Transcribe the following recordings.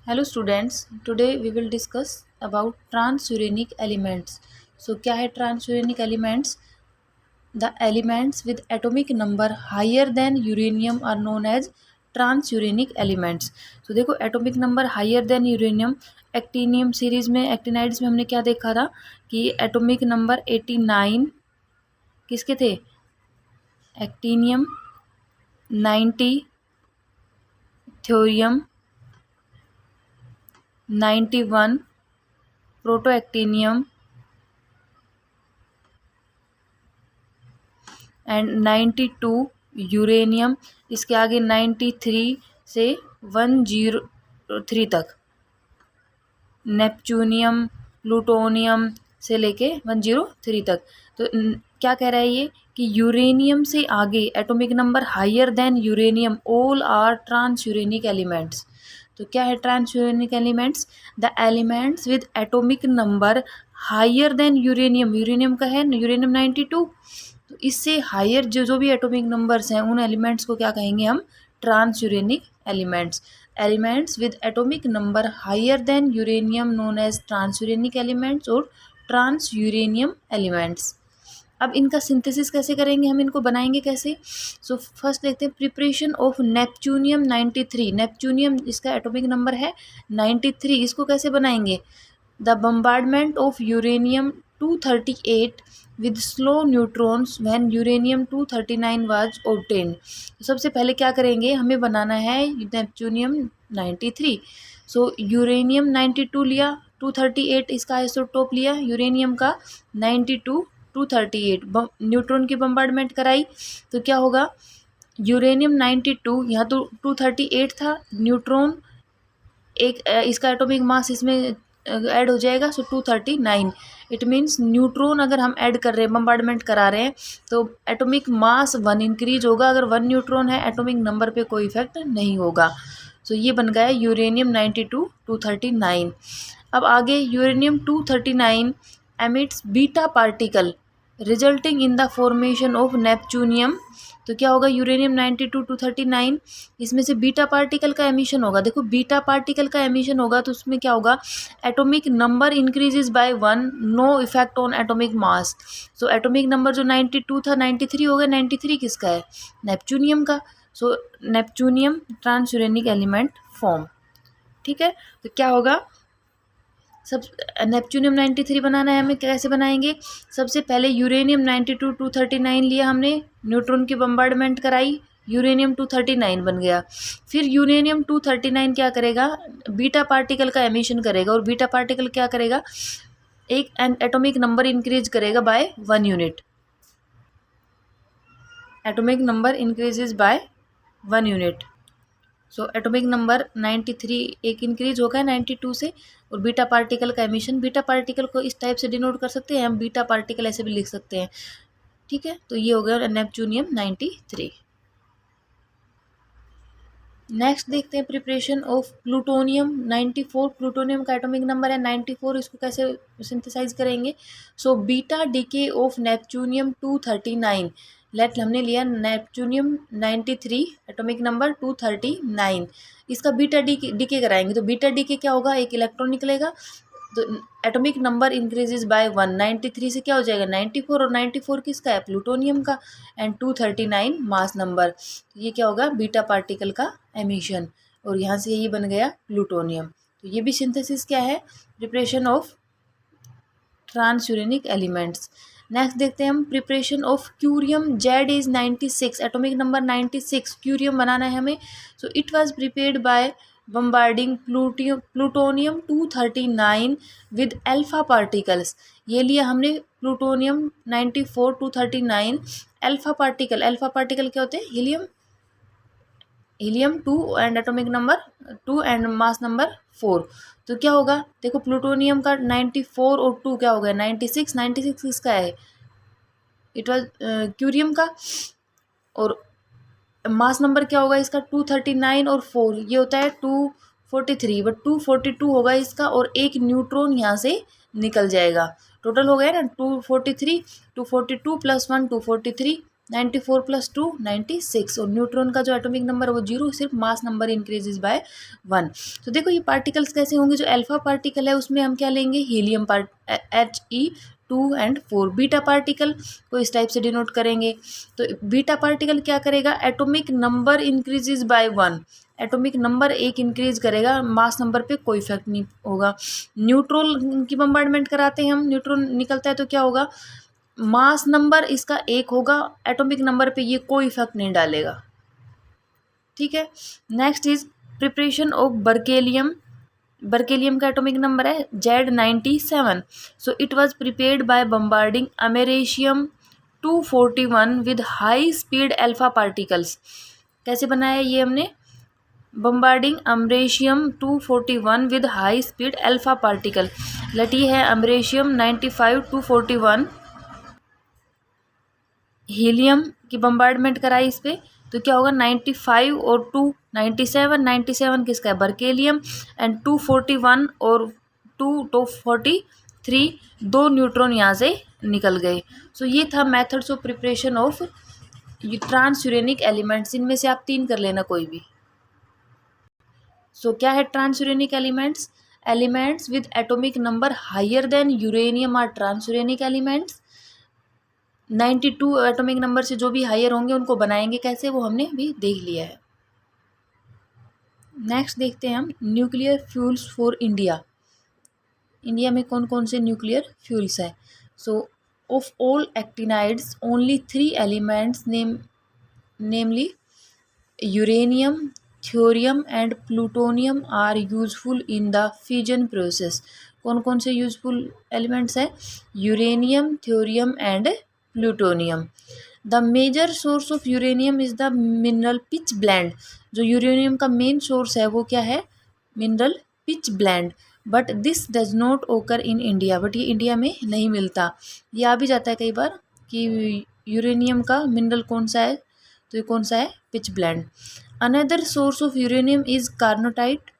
Hello students, today we will discuss about transuranic elements. So क्या है transuranic elements? The elements with atomic number higher than uranium are known as transuranic elements. तो देखो, atomic number higher than uranium, actinium series में, actinides में हमने क्या देखा था कि एटॉमिक नंबर 89 किसके थे? Actinium, 90 thorium, 91 proto actinium and 92 uranium. इसके आगे 93 से 103 तक नेपच्यूनियम, प्लूटोनियम से लेके 103 तक। तो क्या कह रहा है ये कि यूरेनियम से आगे atomic number higher than uranium all are transuranic elements. तो क्या है transuranic elements? The elements with atomic number higher than uranium. Uranium का है यूरेनियम 92, तो इससे हायर जो जो भी एटॉमिक नंबर्स हैं उन एलिमेंट्स को क्या कहेंगे हम? Transuranic elements. Elements with atomic number higher than uranium known as transuranic elements और ट्रांसयूरेनियम एलिमेंट्स। अब इनका सिंथेसिस कैसे करेंगे, हम इनको बनाएंगे कैसे? सो फर्स्ट देखते हैं प्रिपरेशन ऑफ नेपच्यूनियम 93। नेपच्यूनियम इसका एटॉमिक नंबर है 93, इसको कैसे बनाएंगे? The bombardment of uranium 238 with slow neutrons when uranium 239 was obtained। तो सबसे पहले क्या करेंगे, हमें बनाना है नेपच्यूनियम 93। सो यूरेनियम 92 लिया, 238 इसका आइसोटोप लिया यूरेनियम का, 92 238 न्यूट्रॉन की बम्बार्डमेंट कराई। तो क्या होगा, यूरेनियम 92, यहाँ तो 238 था, न्यूट्रॉन एक इसका एटॉमिक मास इसमें ऐड हो जाएगा, सो 239। इट मीन्स न्यूट्रॉन अगर हम ऐड कर रहे हैं, बम्बार्डमेंट करा रहे हैं, तो एटॉमिक मास 1 इंक्रीज होगा। अगर 1 न्यूट्रॉन है, एटॉमिक नंबर पे कोई इफेक्ट नहीं होगा। सो ये बन गया यूरेनियम 92 239। अब आगे uranium 239 emits beta particle resulting in the formation of neptunium. तो क्या होगा, यूरेनियम 92 239 इसमें से बीटा पार्टिकल का एमिशन होगा। देखो, बीटा पार्टिकल का एमिशन होगा तो उसमें क्या होगा, atomic number increases by 1, no effect on atomic mass. So atomic number जो 92 था 93 हो गया। 93 किसका है? नेपच्यूनियम का। सो नेपच्यूनियम ट्रांसयूरेनिक एलिमेंट फॉर्म। ठीक है, तो क्या होगा, सब नेपच्यूनियम 93 बनाना है हमें, कैसे बनाएंगे? सबसे पहले यूरेनियम 92 239 लिया हमने, न्यूट्रॉन की बम्बार्डमेंट कराई, यूरेनियम 239 बन गया। फिर यूरेनियम 239 क्या करेगा, बीटा पार्टिकल का एमिशन करेगा, और बीटा पार्टिकल क्या करेगा, एक एटॉमिक नंबर इंक्रीज करेगा by 1 unit. Atomic number increases by 1 unit. So atomic number 93 एक इंक्रीज होगा 92 से, और बीटा पार्टिकल का एमिशन, बीटा पार्टिकल को इस टाइप से डिनोट कर सकते हैं हम, बीटा पार्टिकल ऐसे भी लिख सकते हैं। ठीक है, तो ये हो गया नेपच्यूनियम 93। नेक्स्ट देखते हैं प्रिपरेशन ऑफ प्लूटोनियम 94। प्लूटोनियम का एटॉमिक नंबर है 94, इसको कैसे सिंथेसाइज करेंगे? So beta decay of neptunium 239। Let हमने लिया नेपच्यूनियम 93 एटॉमिक नंबर 239, इसका बीटा डीके कराएंगे। तो बीटा डीके क्या होगा, एक इलेक्ट्रॉन निकलेगा, तो एटॉमिक नंबर इंक्रीजेज बाय 1। 93 से क्या हो जाएगा 94, और 94 किसका है? प्लूटोनियम का, एंड 239 मास नंबर। ये क्या होगा, बीटा पार्टिकल का एमिशन, और यहाँ से ये बन गया प्लूटोनियम। तो ये भी सिंथेसिस क्या है, preparation of transuranic elements. Next देखते हैं हम preparation of curium. Z is 96, atomic number 96, curium बनाना है हमें। So it was prepared by bombarding plutonium 239 with alpha particles. ये लिया हमने plutonium 94 239 alpha particle. Alpha particle क्या होते हैं? Helium, helium 2 and atomic number 2 and mass number 4। तो क्या होगा, देखो प्लूटोनियम का 94 और 2 क्या हो गया 96। 96 किसका है? इट वाज क्यूरियम का। और मास नंबर क्या होगा इसका? 239 और 4 ये होता है 243, बट 242 होगा इसका, और एक न्यूट्रॉन यहाँ से निकल जाएगा। टोटल हो गया ना 243, 242 + 1 243, 94 + 2 96, और न्यूट्रॉन का जो एटॉमिक नंबर है वो 0, सिर्फ मास नंबर इंक्रीजेज बाय 1। तो देखो ये पार्टिकल्स कैसे होंगे, जो अल्फा पार्टिकल है उसमें हम क्या लेंगे, helium He2 and 4। Beta particle को इस टाइप से डिनोट करेंगे। तो बीटा पार्टिकल क्या करेगा, atomic number increases by 1, atomic number एक इंक्रीज करेगा, मास नंबर पे कोई इफेक्ट नहीं होगा। न्यूट्रॉन की बम्बार्डमेंट कराते हैं हम, न्यूट्रॉन निकलता है तो क्या होगा, मास नंबर इसका एक होगा, एटॉमिक नंबर पे ये कोई इफेक्ट नहीं डालेगा। ठीक है, next is preparation of berkelium. Berkelium का एटॉमिक नंबर है Z97। So it was prepared by bombarding americium 241 with high speed alpha particles. कैसे बनाया ये हमने, bombarding americium 241 with high speed alpha particle. लटी है अमरेशियम 95 241, हीलियम की बम्बार्डमेंट कराई इस पर, तो क्या होगा 95 और 2 97 किसका है, बर्केलियम, एंड 241 और 243 दो न्यूट्रॉन यहाँ से निकल गए। सो ये था methods of preparation of transuranic elements. इनमें से आप 3 कर लेना कोई भी। सो क्या है transuranic elements, elements with atomic number higher than uranium are transuranic elements. 92 atomic number से जो भी हायर होंगे उनको बनाएंगे कैसे, वो हमने भी देख लिया है। नेक्स्ट देखते हैं हम nuclear fuels for India. India में कौन कौन से न्यूक्लियर फ्यूल्स हैं। So of all actinides only 3 elements namely uranium, thorium and plutonium are useful in the fission process. कौन कौन से यूजफुल एलिमेंट्स हैं, uranium, thorium and plutonium. The major source of uranium is the mineral pitchblende. जो uranium का main source है वो क्या है, mineral pitchblende. But this does not occur in India, but ये इंडिया में नहीं मिलता। ये आ भी जाता है कई बार कि यूरेनियम का मिनरल कौन सा है, तो ये कौन सा है, pitchblende. Another source of uranium is carnotite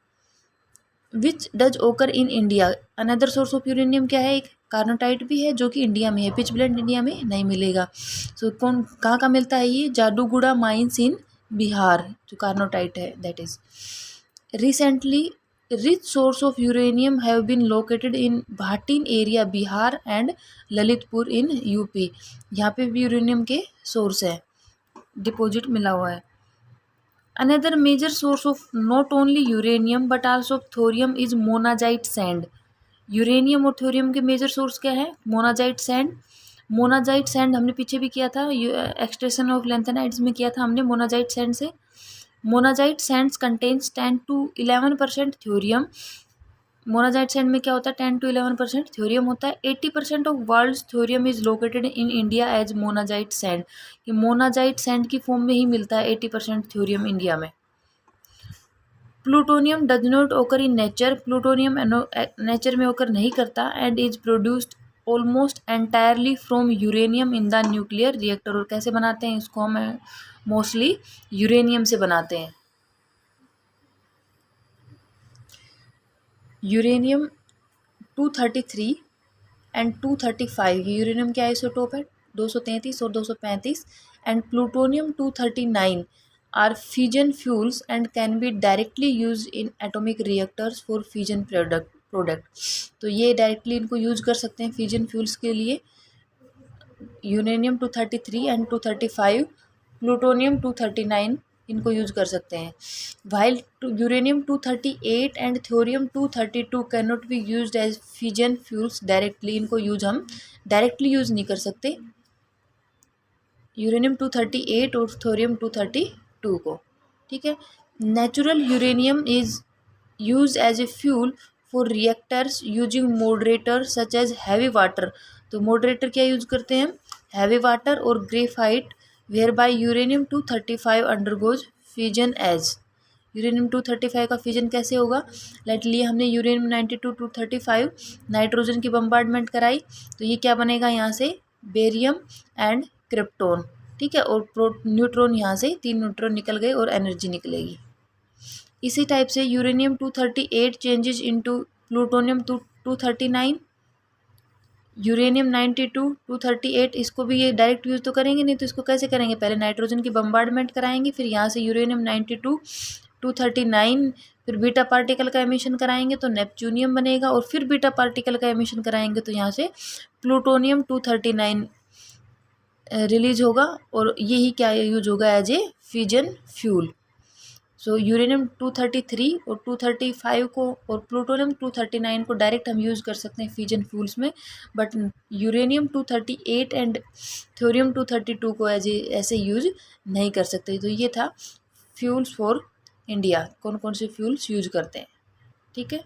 which does occur in India. Another source of uranium क्या है, एक कार्नोटाइट भी है जो कि इंडिया में है, पिच ब्लेंड इंडिया में नहीं मिलेगा। सो कौन कहाँ का मिलता है ये, जादूगुड़ा माइंस इन बिहार जो कार्नोटाइट है that is. Recently rich source of uranium have been located in Bhatin area Bihar and Lalitpur in UP. यहाँ पे भी यूरेनियम के सोर्स है, डिपॉजिट मिला हुआ है। Another major source of not only uranium but also thorium is monazite sand. Uranium और thorium के मेजर सोर्स क्या है, मोनाजाइट सैंड। मोनाजाइट सैंड हमने पीछे भी किया था, एक्सट्रेक्शन ऑफ लैंथेनाइड्स में किया था हमने मोनाजाइट सैंड से। Monazite Sands contains 10 to 11% thorium. Monazite sand में क्या होता है, 10 to 11% थ्योरियम होता है। 80% of world thorium is located in India as monazite sand. कि मोनाजाइट सैंड की फॉर्म में ही मिलता है 80% थ्योरियम इंडिया में। Plutonium does not occur in nature. Plutonium nature में ओकर नहीं करता and is produced almost entirely from uranium in the nuclear reactor. और कैसे बनाते हैं इसको, हम मोस्टली यूरेनियम से बनाते हैं। यूरेनियम 233 एंड 235, ये यूरेनियम के आइसोटोप है 233 और 235, and plutonium 239 are fission fuels and can be directly use in atomic reactors for fission product. तो ये डायरेक्टली इनको यूज कर सकते हैं फिजन फ्यूल्स के लिए। यूरेनियम 233 एंड 235, प्लूटोनियम 239 इनको यूज कर सकते हैं। While uranium 238 and thorium 232 can not be used as fission fuels directly. इनको हम डायरेक्टली यूज नहीं कर सकते, यूरेनियम 238 और थोरियम 232 को। ठीक है, natural uranium is use as a fuel for reactors using moderator such as heavy water. तो मॉडरेटर क्या यूज करते हैं हम, हैवी वाटर और graphite, whereby uranium 235 undergoes fission as. Uranium 235 का फिजन कैसे होगा, लेट लिए हमने यूरेनियम 92 235 नाइट्रोजन की बम्बार्डमेंट कराई, तो ये क्या बनेगा यहाँ से, बेरियम एंड क्रिप्टोन। ठीक है, और न्यूट्रॉन यहाँ से 3 न्यूट्रॉन निकल गए और एनर्जी निकलेगी। इसी टाइप से uranium 238 changes into plutonium 239 uranium 92 238, इसको भी ये डायरेक्ट यूज़ तो करेंगे नहीं, तो इसको कैसे करेंगे, पहले नाइट्रोजन की बम्बार्डमेंट कराएंगे, फिर यहाँ से यूरेनियम 92 239, फिर बीटा पार्टिकल का एमिशन कराएंगे तो नेपच्यूनियम बनेगा, और फिर बीटा पार्टिकल का एमिशन कराएंगे तो यहाँ से प्लूटोनियम 239 रिलीज होगा, और यही क्या यूज होगा as a fusion fuel. So uranium 233 और 235 को और प्लूटोनियम 239 को डायरेक्ट हम यूज़ कर सकते हैं फ्यूजन फ्यूल्स में, बट यूरेनियम 238 एंड थोरियम 232 को एज ऐसे यूज नहीं कर सकते। तो ये था फ्यूल्स फॉर इंडिया, कौन कौन से फ्यूल्स यूज करते हैं। ठीक है।